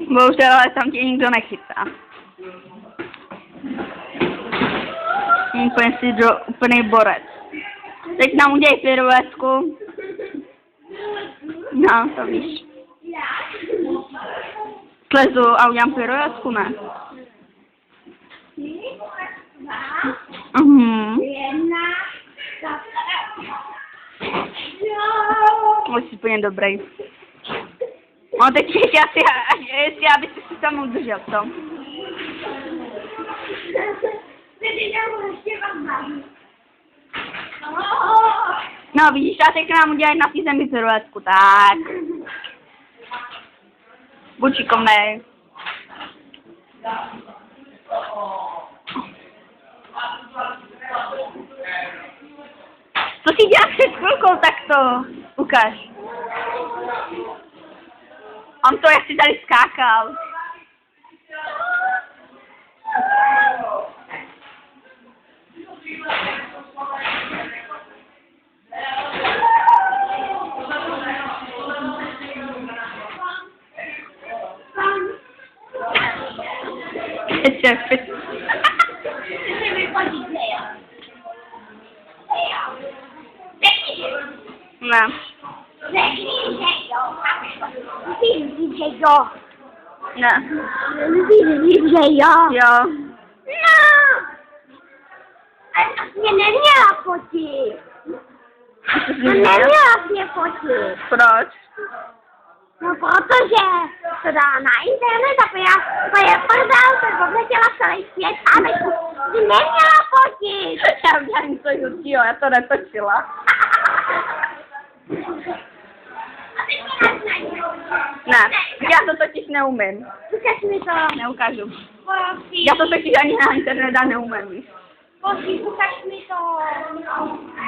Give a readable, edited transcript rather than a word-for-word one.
Bohužel, ale tam tě nikdo nechytá. Úplně si úplný borec. Teď nám udělej piruetku. No, to víš. Slezu a udělám piruetku, ne? Jsi úplně dobrý. No teď jestli aby si tam udržel to. No vidíš, a teď nám udělají na té zemi piruetku, tak. Buď šikovnej. Co si děláš před chvilkou, tak to ukáž. On to, jak si tady skákal. Ne. Ne. Jo. Mě neměla fotit. Neměla mě fotit. Proč? No protože to dá na internet a já prdel, tak obletěla celý svět a ty neměla fotit. Já udělám něco jinýho, já to netočila. Ne, já to totiž neumím. Ukaž mi to. Neukážu. Já to totiž ani na internetu neumím, víš. Ukaž mi to.